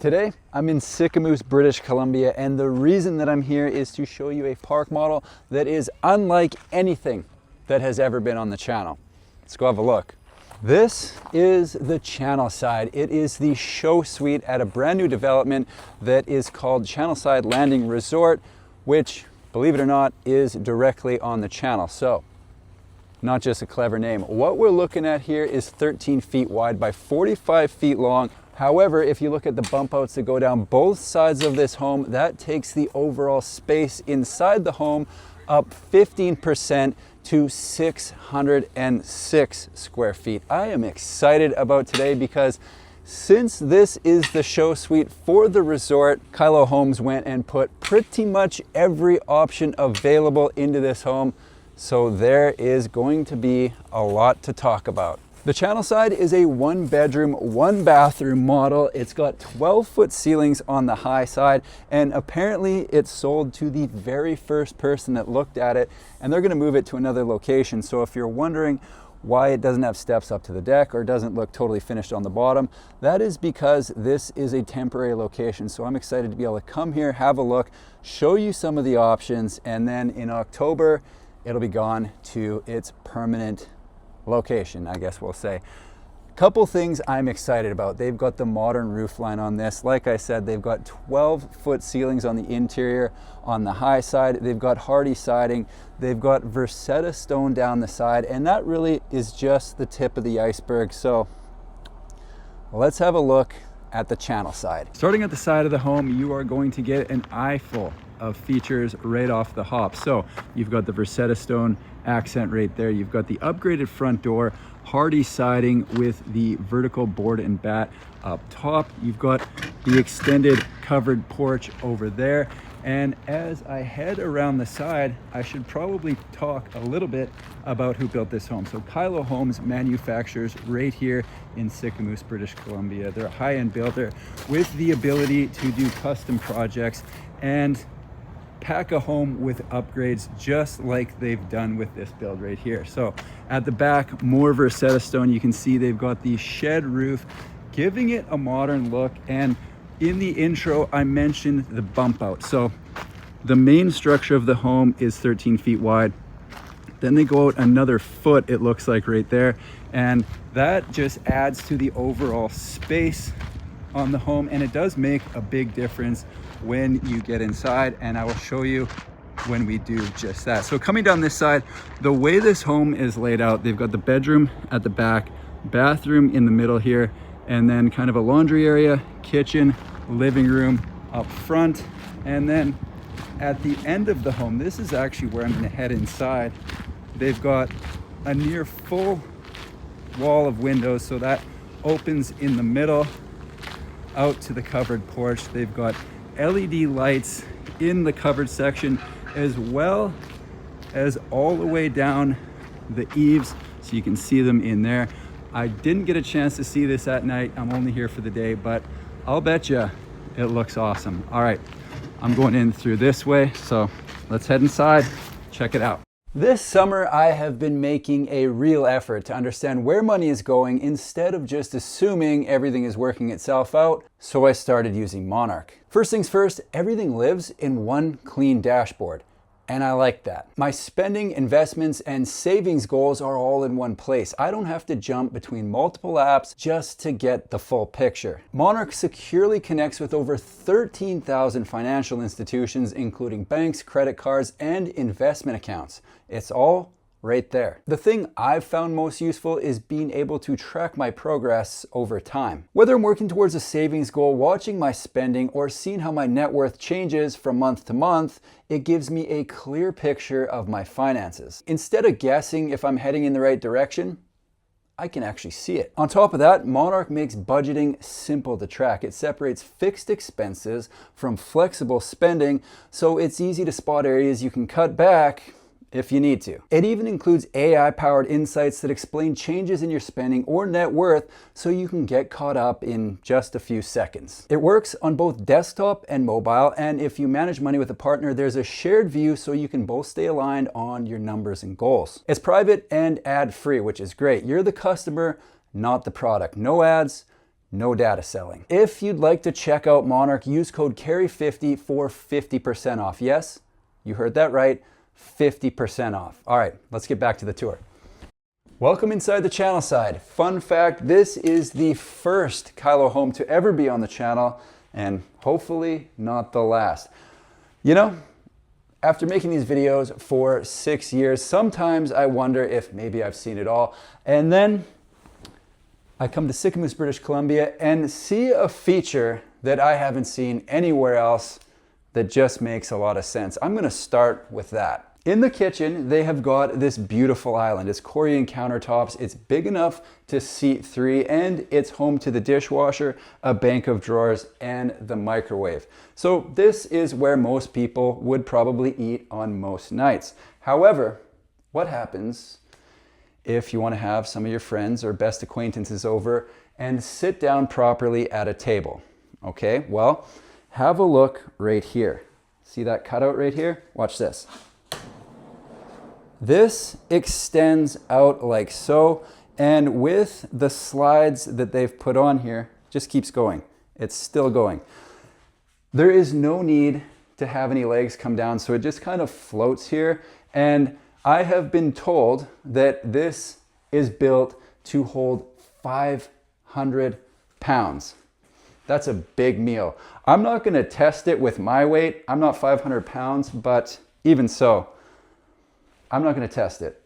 Today, I'm in Sicamous, British Columbia, and the reason that I'm here is to show you a park model that is unlike anything that has ever been on the channel. Let's go have a look. This is the Channelside. It is the show suite at a brand new development that is called Channelside Landing Resort, which, believe it or not, is directly on the channel. So, not just a clever name. What we're looking at here is 13 feet wide by 45 feet long. However, if you look at the bump outs that go down both sides of this home, that takes the overall space inside the home up 15% to 606 square feet. I am excited about today because since this is the show suite for the resort, Kyllo Homes went and put pretty much every option available into this home. So there is going to be a lot to talk about. The Channelside is a 1-bedroom, 1-bathroom model. It's got 12-foot ceilings on the high side, and apparently it's sold to the very first person that looked at it, and they're gonna move it to another location. So if you're wondering why it doesn't have steps up to the deck or doesn't look totally finished on the bottom, that is because this is a temporary location. So I'm excited to be able to come here, have a look, show you some of the options, and then in October, it'll be gone to its permanent location, I guess we'll say. Couple things I'm excited about. They've got the modern roof line on this. Like I said, they've got 12-foot ceilings on the interior. On the high side, they've got hardy siding. They've got Versetta stone down the side, and that really is just the tip of the iceberg. So let's have a look at the Channelside. Starting at the side of the home, you are going to get an eyeful of features right off the hop. So you've got the Versetta stone accent right there. You've got the upgraded front door, hardy siding with the vertical board and bat up top. You've got the extended covered porch over there. And as I head around the side, I should probably talk a little bit about who built this home. So Kyllo Homes manufactures right here in Sicamous, British Columbia. They're a high-end builder with the ability to do custom projects and pack a home with upgrades just like they've done with this build right here. So at the back, more Versetta stone. You can see they've got the shed roof, giving it a modern look. And in the intro, I mentioned the bump out. So the main structure of the home is 13 feet wide. Then they go out another foot, it looks like right there. And that just adds to the overall space on the home. And it does make a big difference when you get inside, and I will show you when we do just that. So coming down this side, the way this home is laid out, they've got the bedroom at the back, bathroom in the middle here, and then kind of a laundry area, kitchen, living room up front. And then at the end of the home, this is actually where I'm gonna head inside. They've got a near full wall of windows, so that opens in the middle out to the covered porch. They've got LED lights in the covered section, as well as all the way down the eaves, so you can see them in there. I didn't get a chance to see this at night. I'm only here for the day, but I'll bet you it looks awesome. All right, I'm going in through this way, so let's head inside, check it out. This summer, I have been making a real effort to understand where money is going instead of just assuming everything is working itself out, so I started using Monarch. First things first, everything lives in one clean dashboard, and I like that. My spending, investments, and savings goals are all in one place. I don't have to jump between multiple apps just to get the full picture. Monarch securely connects with over 13,000 financial institutions, including banks, credit cards, and investment accounts. It's all right there. The thing I've found most useful is being able to track my progress over time. Whether I'm working towards a savings goal, watching my spending, or seeing how my net worth changes from month to month, it gives me a clear picture of my finances. Instead of guessing if I'm heading in the right direction, I can actually see it. On top of that, Monarch makes budgeting simple to track. It separates fixed expenses from flexible spending, so it's easy to spot areas you can cut back if you need to. It even includes AI-powered insights that explain changes in your spending or net worth so you can get caught up in just a few seconds. It works on both desktop and mobile, and if you manage money with a partner, there's a shared view so you can both stay aligned on your numbers and goals. It's private and ad-free, which is great. You're the customer, not the product. No ads, no data selling. If you'd like to check out Monarch, use code CARRY50 for 50% off. Yes, you heard that right, 50% off. All right, let's get back to the tour. Welcome inside the Channelside. Fun fact, this is the first Kyllo home to ever be on the channel, and hopefully not the last. You know, after making these videos for 6 years, sometimes I wonder if maybe I've seen it all. And then I come to Sicamous British Columbia and see a feature that I haven't seen anywhere else that just makes a lot of sense. I'm gonna start with that. In the kitchen, they have got this beautiful island. It's Korean countertops. It's big enough to seat 3, and it's home to the dishwasher, a bank of drawers, and the microwave. So this is where most people would probably eat on most nights. However, what happens if you want to have some of your friends or best acquaintances over and sit down properly at a table? Okay, well, have a look right here. See that cutout right here? Watch this. This extends out like so, and with the slides that they've put on here, just keeps going. It's still going. There is no need to have any legs come down, so it just kind of floats here. And I have been told that this is built to hold 500 pounds. That's a big meal. I'm not gonna test it with my weight. I'm not 500 pounds, but even so, I'm not going to test it.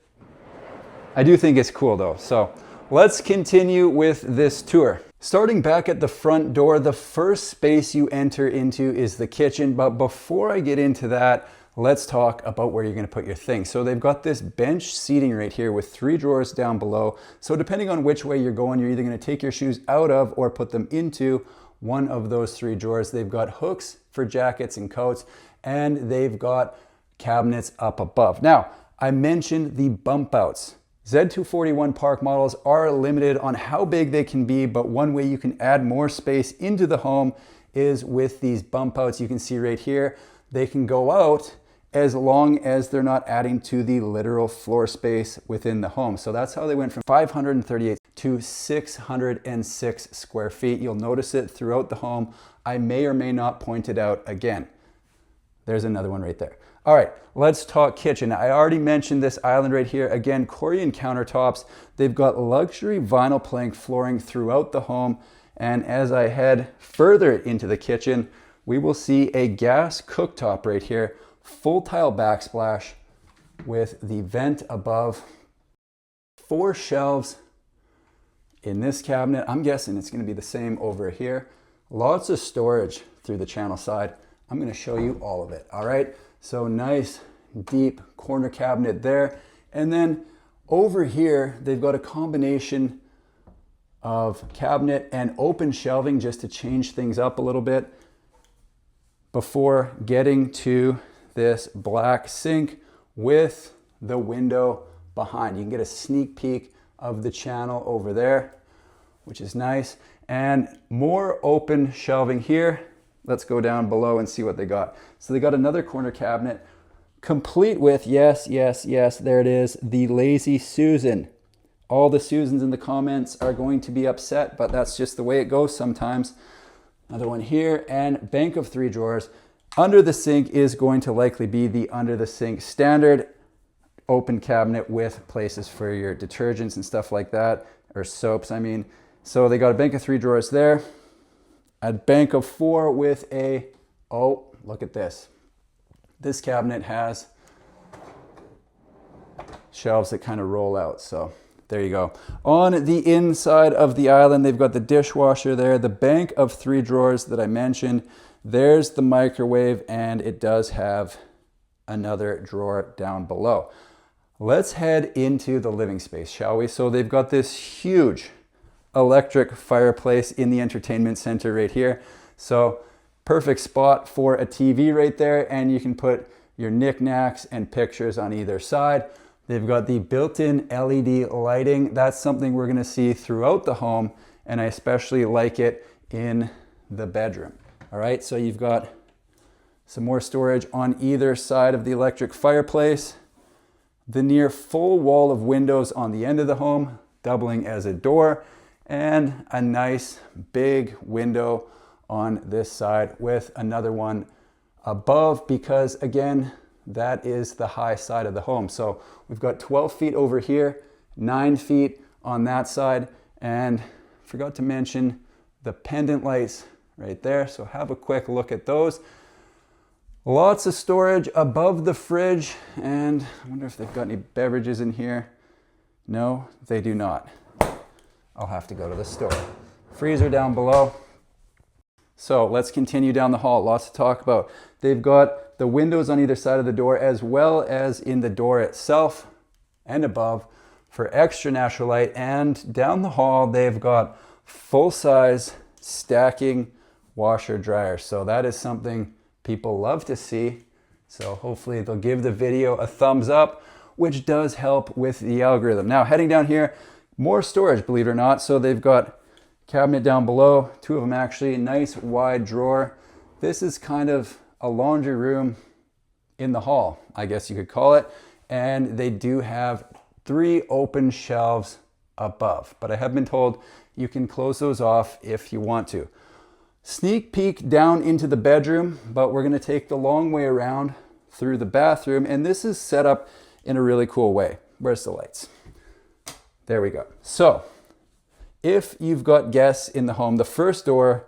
I do think it's cool though. So let's continue with this tour. Starting back at the front door, the first space you enter into is the kitchen. But before I get into that, let's talk about where you're going to put your things. So they've got this bench seating right here with 3 drawers down below. So depending on which way you're going, you're either going to take your shoes out of or put them into one of those 3 drawers. They've got hooks for jackets and coats, and they've got cabinets up above. Now, I mentioned the bump outs. Z241 Park models are limited on how big they can be, but one way you can add more space into the home is with these bump outs. You can see right here, they can go out as long as they're not adding to the literal floor space within the home. So that's how they went from 538 to 606 square feet. You'll notice it throughout the home. I may or may not point it out again. There's another one right there. All right, let's talk kitchen. I already mentioned this island right here. Again, Korean countertops. They've got luxury vinyl plank flooring throughout the home. And as I head further into the kitchen, we will see a gas cooktop right here, full tile backsplash with the vent above, 4 shelves in this cabinet. I'm guessing it's going to be the same over here. Lots of storage through the channel side. I'm going to show you all of it. All right. So nice deep corner cabinet there. And then over here, they've got a combination of cabinet and open shelving just to change things up a little bit before getting to this black sink with the window behind. You can get a sneak peek of the channel over there, which is nice. And more open shelving here. Let's go down below and see what they got. So they got another corner cabinet complete with, yes, there it is, the Lazy Susan. All the Susans in the comments are going to be upset, but that's just the way it goes sometimes. Another one here, and bank of 3 drawers. Under the sink is going to likely be the under the sink standard open cabinet with places for your detergents and stuff like that, or soaps, I mean. So they got a bank of 3 drawers there. A bank of 4 with a, oh, look at this. This cabinet has shelves that kind of roll out. So there you go. On the inside of the island, they've got the dishwasher there, the bank of 3 drawers that I mentioned. There's the microwave, and it does have another drawer down below. Let's head into the living space, shall we? So they've got this huge electric fireplace in the entertainment center right here. So perfect spot for a TV right there, and you can put your knickknacks and pictures on either side. They've got the built-in LED lighting. That's something we're gonna see throughout the home, and I especially like it in the bedroom. All right, so you've got some more storage on either side of the electric fireplace. The near full wall of windows on the end of the home, doubling as a door. and a nice big window on this side with another one above, because again, that is the high side of the home. So we've got 12 feet over here, 9 feet on that side, and forgot to mention the pendant lights right there. So have a quick look at those. Lots of storage above the fridge, and I wonder if they've got any beverages in here. No, they do not. I'll have to go to the store. Freezer down below. So let's continue down the hall. Lots to talk about. They've got the windows on either side of the door, as well as in the door itself and above for extra natural light. And down the hall, they've got full-size stacking washer dryer. So that is something people love to see. So hopefully they'll give the video a thumbs up, which does help with the algorithm. Now heading down here, more storage, believe it or not. So they've got cabinet down below, 2 of them actually, nice wide drawer. This is kind of a laundry room in the hall, I guess you could call it. And they do have 3 open shelves above, but I have been told you can close those off if you want to. Sneak peek down into the bedroom, but we're gonna take the long way around through the bathroom, and this is set up in a really cool way. Where's the lights? There we go. So if you've got guests in the home, the first door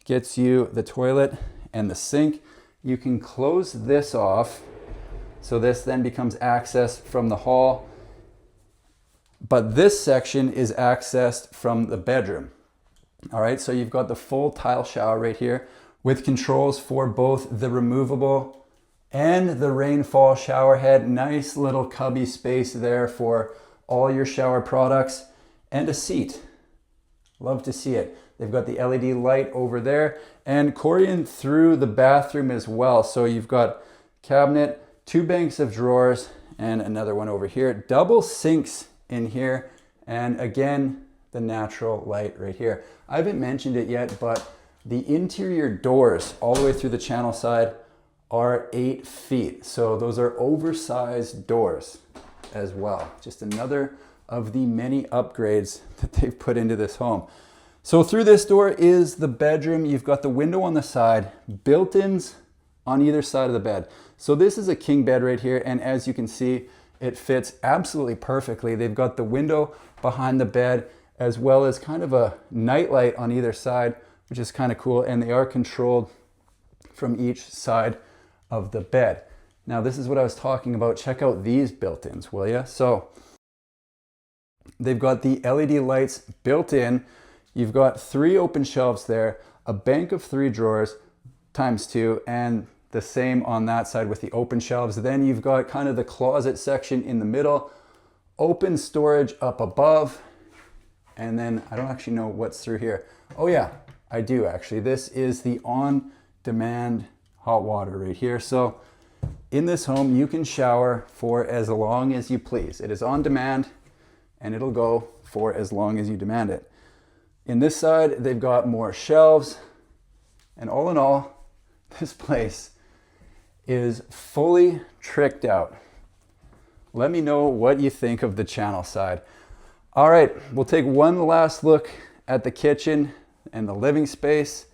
gets you the toilet and the sink. You can close this off, so this then becomes access from the hall, but this section is accessed from the bedroom. All right, so you've got the full tile shower right here with controls for both the removable and the rainfall shower head. Nice little cubby space there for all your shower products, and a seat. Love to see it. They've got the LED light over there, and Corian through the bathroom as well. So you've got cabinet, 2 banks of drawers, and another one over here. Double sinks in here, and again, the natural light right here. I haven't mentioned it yet, but the interior doors all the way through the channel side are 8 feet. So those are oversized doors as well. Just another of the many upgrades that they've put into this home. So through this door is the bedroom. You've got the window on the side, built-ins on either side of the bed. So this is a king bed right here, and as you can see, it fits absolutely perfectly. They've got the window behind the bed, as well as kind of a nightlight on either side, which is kind of cool, and they are controlled from each side of the bed. Now this is what I was talking about. Check out these built-ins, will you? So they've got the LED lights built in. You've got 3 open shelves there, a bank of 3 drawers times 2, and the same on that side with the open shelves. Then you've got kind of the closet section in the middle, open storage up above, and then I don't actually know what's through here. Oh yeah, I do actually. This is the on-demand hot water right here. So in this home, you can shower for as long as you please. It is on demand, and it'll go for as long as you demand it. In this side, they've got more shelves, and all in all, this place is fully tricked out. Let me know what you think of the Channelside. All right, we'll take one last look at the kitchen and the living space,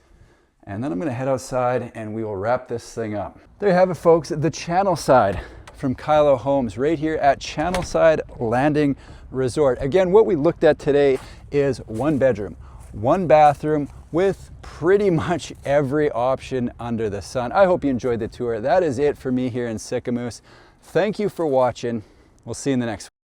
and then I'm gonna head outside and we will wrap this thing up. There you have it, folks, the Channelside from Kyllo Homes right here at Channelside Landing Resort. Again, what we looked at today is 1 bedroom, 1 bathroom with pretty much every option under the sun. I hope you enjoyed the tour. That is it for me here in Sicamous. Thank you for watching. We'll see you in the next one.